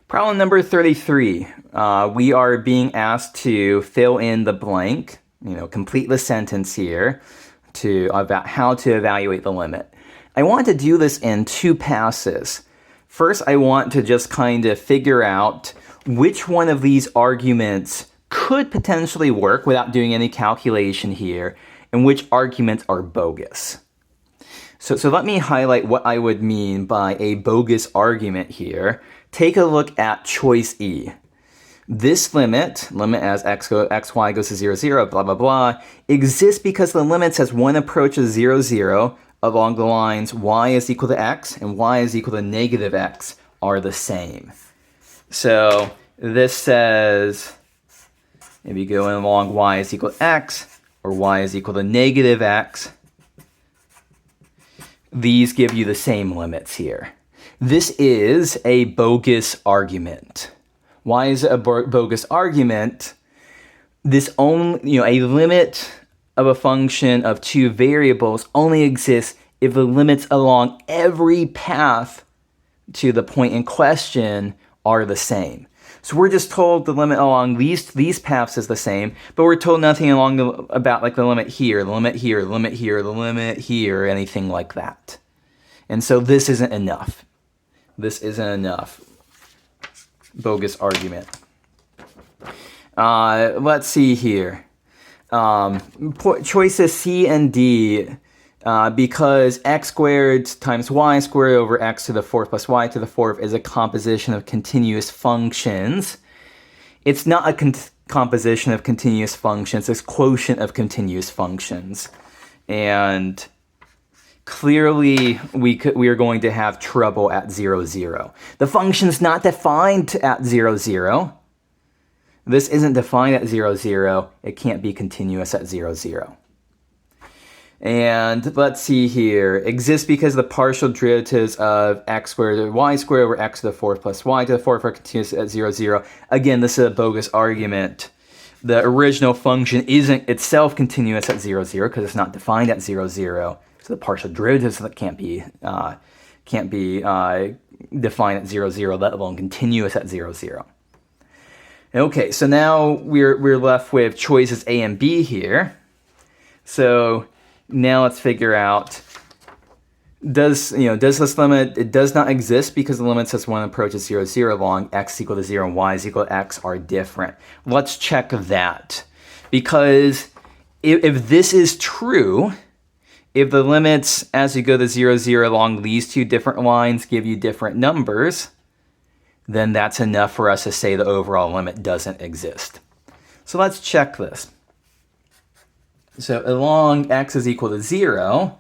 Problem number 33. We are being asked to fill in the blank, complete the sentence here about how to evaluate the limit. I want to do this in two passes. First, I want to just kind of figure out which one of these arguments could potentially work without doing any calculation here, and which arguments are bogus. So let me highlight what I would mean by a bogus argument here. Take a look at choice E. This limit as xy goes to 0, 0, blah, blah, blah, exists because the limits as one approaches 0, 0 along the lines y is equal to x and y is equal to negative x are the same. So this says, if you go along y is equal to x or y is equal to negative x, these give you the same limits here. This is a bogus argument. Why is it a bogus argument? This only, a limit of a function of two variables only exists if the limits along every path to the point in question are the same. So we're just told the limit along these paths is the same, but we're told nothing about the limit here, the limit here, the limit here, the limit here, anything like that. And so this isn't enough. This isn't enough. Bogus argument. Let's see here. Choices C and D, because x squared times y squared over x to the fourth plus y to the fourth is a composition of continuous functions. It's not a composition of continuous functions, it's quotient of continuous functions. And clearly, we are going to have trouble at 0, 0. The function's not defined at 0, 0. This isn't defined at 0, 0. It can't be continuous at 0, 0. And let's see here. Exists because the partial derivatives of x squared or y squared over x to the fourth plus y to the fourth are continuous at 0, 0. Again, this is a bogus argument. The original function isn't itself continuous at 0, 0 because it's not defined at 0, 0. So the partial derivatives that can't be defined at 0, 0, let alone continuous at 0, 0. Okay, so now we're left with choices A and B here. So now let's figure out, does this limit, it does not exist because the limits as one approaches 0, 0 along x equal to 0 and y is equal to x are different. Let's check that. Because if this is true, if the limits as you go to 0, 0 along these two different lines give you different numbers, then that's enough for us to say the overall limit doesn't exist. So let's check this. So along x is equal to 0,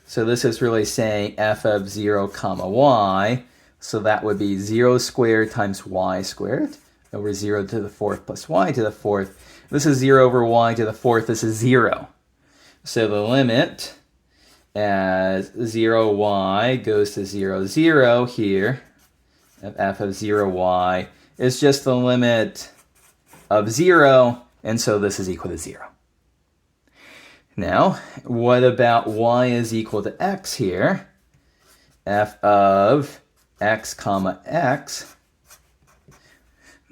so this is really saying f of 0 comma y, so that would be 0 squared times y squared over 0 to the fourth plus y to the fourth. This is 0 over y to the fourth, this is 0. So the limit as 0y goes to 0, 0 here, of f of 0y is just the limit of 0, and so this is equal to 0. Now, what about y is equal to x here? F of x comma x.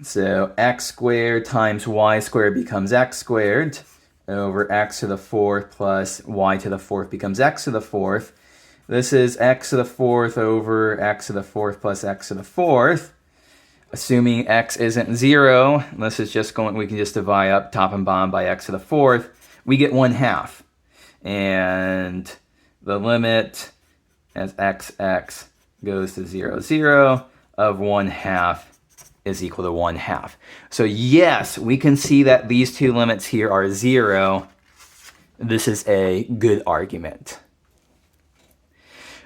So x squared times y squared becomes x squared over x to the fourth plus y to the fourth becomes x to the fourth. This is x to the fourth over x to the fourth plus x to the fourth. Assuming x isn't 0, this is just we can just divide up top and bottom by x to the fourth. We get 1/2. And the limit as x goes to 0, 0 of 1/2 is equal to 1/2. So yes, we can see that these two limits here are 0. This is a good argument.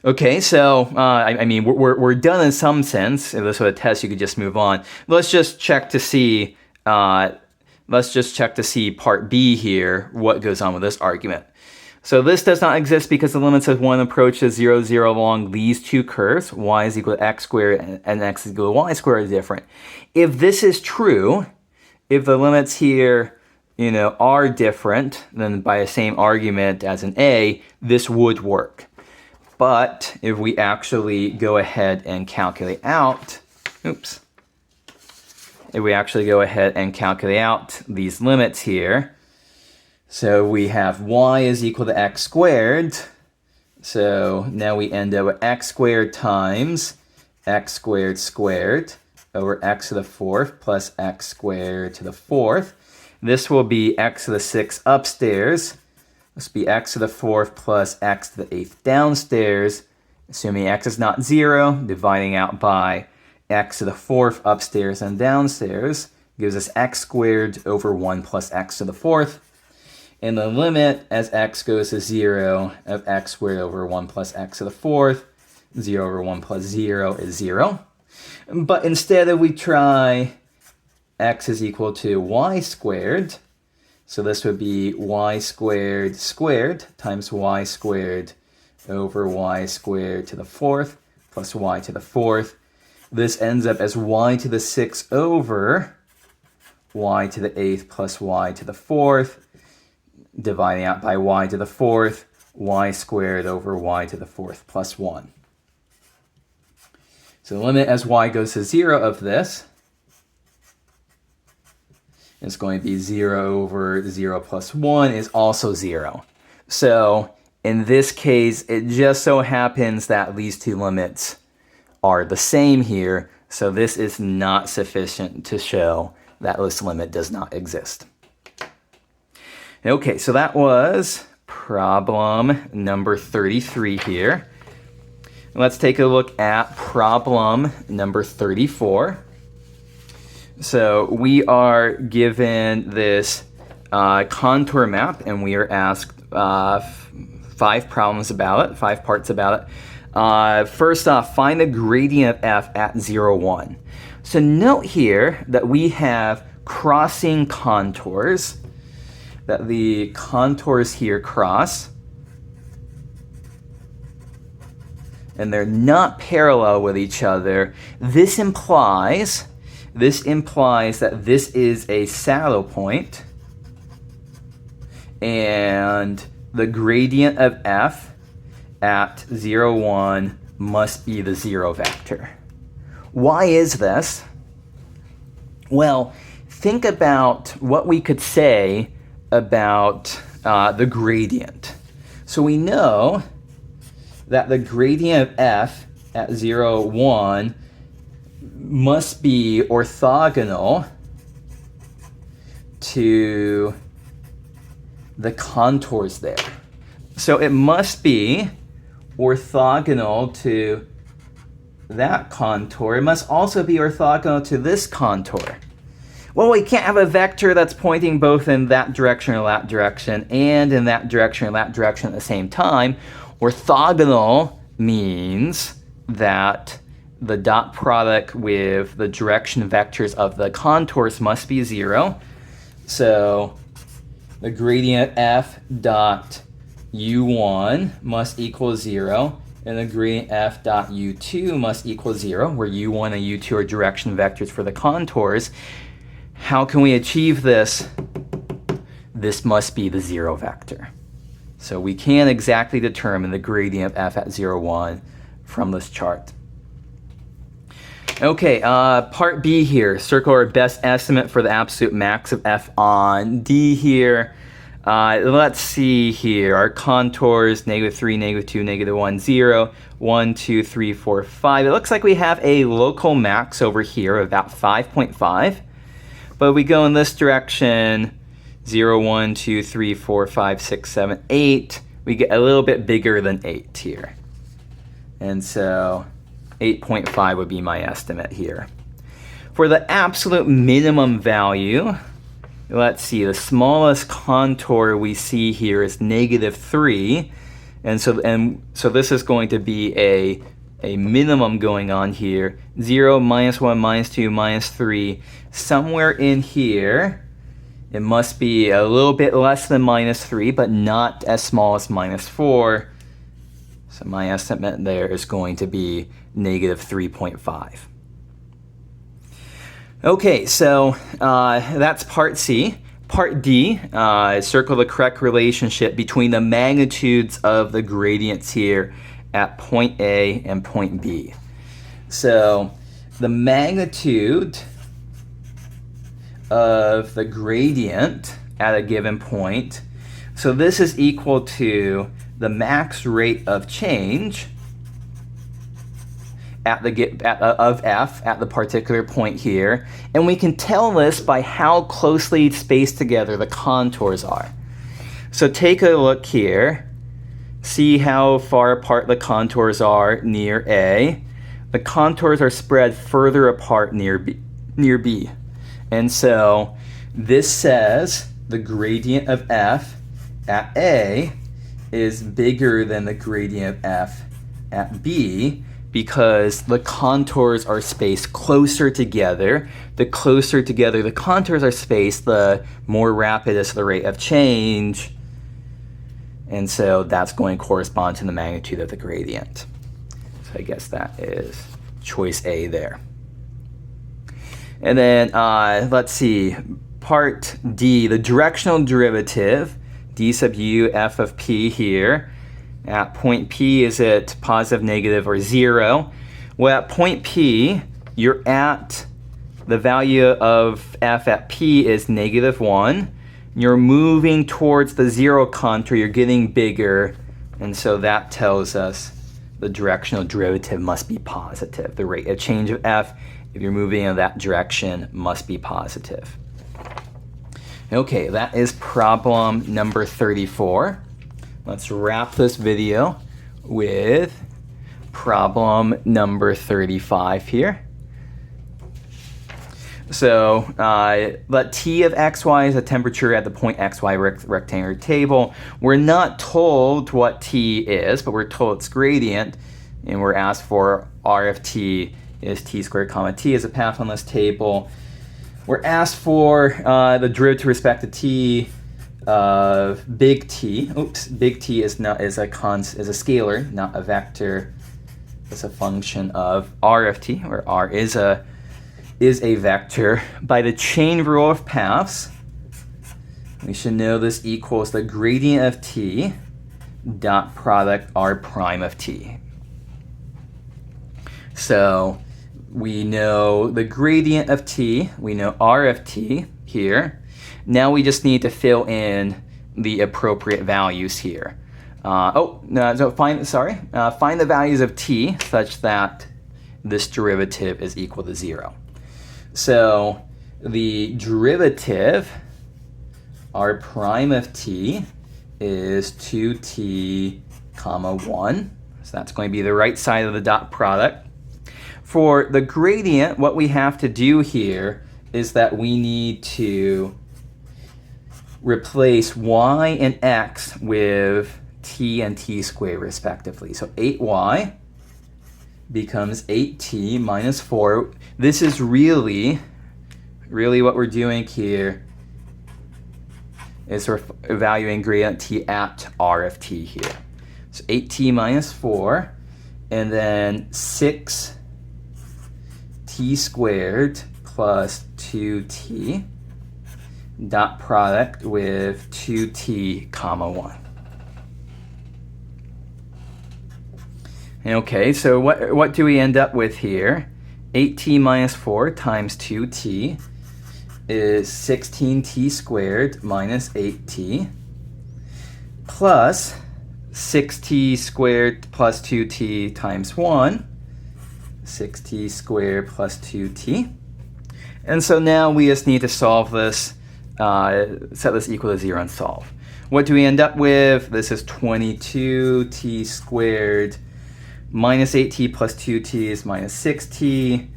Okay, so I mean we're done in some sense. If this was a test, you could just move on. Let's just check to see. Let's just check to see part B here. What goes on with this argument? So this does not exist because the limits of one approaches 0, 0 along these two curves. Y is equal to x squared and x is equal to y squared is different. If this is true, if the limits here, are different than by the same argument as in A, this would work. But if we actually go ahead and calculate out, if we actually go ahead and calculate out these limits here, so we have y is equal to x squared. So now we end up with x squared times x squared squared over x to the fourth plus x squared to the fourth. This will be x to the sixth upstairs. This will be x to the fourth plus x to the eighth downstairs. Assuming x is not 0, dividing out by x to the fourth upstairs and downstairs gives us x squared over 1 plus x to the fourth. And the limit as x goes to 0 of x squared over 1 plus x to the fourth, 0 over 1 plus 0 is 0. But instead we try x is equal to y squared. So this would be y squared squared times y squared over y squared to the fourth plus y to the fourth. This ends up as y to the sixth over y to the eighth plus y to the fourth, dividing out by y to the fourth, y squared over y to the fourth plus 1. So the limit as y goes to 0 of this is going to be 0 over 0 plus 1 is also 0. So in this case, it just so happens that these two limits are the same here, so this is not sufficient to show that this limit does not exist. Okay, so that was problem number 33 here. Let's take a look at problem number 34. So we are given this contour map, and we are asked 5 problems about it, 5 parts about it. First off, find the gradient of f at 0, 1. So note here that we have crossing contours, that the contours here cross, and they're not parallel with each other. This implies that this is a saddle point, and the gradient of f at 0, 1 must be the 0 vector. Why is this? Well, think about what we could say about the gradient. So we know that the gradient of f at 0, 1 must be orthogonal to the contours there. So it must be orthogonal to that contour. It must also be orthogonal to this contour. Well, we can't have a vector that's pointing both in that direction or that direction and in that direction or that direction at the same time. Orthogonal means that the dot product with the direction vectors of the contours must be 0. So the gradient f dot u1 must equal 0, and the gradient f dot u2 must equal 0, where u1 and u2 are direction vectors for the contours. How can we achieve this? This must be the 0 vector. So we can exactly determine the gradient of f at 0, 1 from this chart. Okay, part B here. Circle our best estimate for the absolute max of f on D here. Let's see here. Our contours, -3, -2, -1, 0, 1, 2, 3, 4, 5. It looks like we have a local max over here of about 5.5. But we go in this direction, 0, 1, 2, 3, 4, 5, 6, 7, 8. We get a little bit bigger than 8 here. And so 8.5 would be my estimate here. For the absolute minimum value, let's see, the smallest contour we see here is -3. And so this is going to be a minimum going on here. 0, -1, -2, -3. Somewhere in here, it must be a little bit less than -3, but not as small as -4. So my estimate there is going to be -3.5. Okay, so that's part C. Part D, circle the correct relationship between the magnitudes of the gradients here at point A and point B. So the magnitude of the gradient at a given point. So this is equal to the max rate of change of f at the particular point here. And we can tell this by how closely spaced together the contours are. So take a look here. See how far apart the contours are near A. The contours are spread further apart near B. And so this says the gradient of f at A is bigger than the gradient of f at B, because the contours are spaced closer together. The closer together the contours are spaced, the more rapid is the rate of change. And so that's going to correspond to the magnitude of the gradient. So I guess that is choice A there. And then let's see, part D, the directional derivative, d sub u f of p here. At point P, is it positive, negative, or 0? Well, at point P, you're at the value of f at P is -1. You're moving towards the 0 contour, you're getting bigger, and so that tells us the directional derivative must be positive. The rate of change of f, if you're moving in that direction, must be positive. Okay, that is problem number 34. Let's wrap this video with problem number 35 here. So let T of xy is a temperature at the point xy rectangular table. We're not told what T is, but we're told its gradient, and we're asked for R of T is T squared comma T as a path on this table. We're asked for the derivative with respect to T of big T. Oops, big T is a scalar, not a vector. It's a function of R of T, where R is a vector. By the chain rule of paths, we should know this equals the gradient of T dot product R prime of T. So we know the gradient of T, we know R of T here. Now we just need to fill in the appropriate values here. Find the values of T such that this derivative is equal to 0. So the derivative, R prime of T, is 2T comma 1. So that's going to be the right side of the dot product. For the gradient, what we have to do here is that we need to replace y and x with t and t squared respectively. So 8y becomes 8t minus 4. This is really what we're doing here is we're evaluating gradient t at R of t here. So 8t minus 4, and then 6t squared plus 2t dot product with 2t comma 1. Okay, so what do we end up with here? 8t minus 4 times 2t is 16t squared minus 8t plus 6t squared plus 2t times 1, 6t squared plus 2t. And so now we just need to solve this, set this equal to 0 and solve. What do we end up with? This is 22t squared minus 8t plus 2t is minus 6t.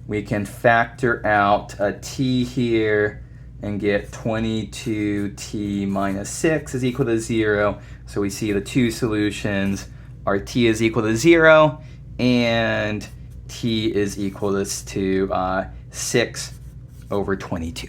We can factor out a t here and get 22t minus 6 is equal to 0. So we see the two solutions are t is equal to 0 and t is equal to 6 over 22.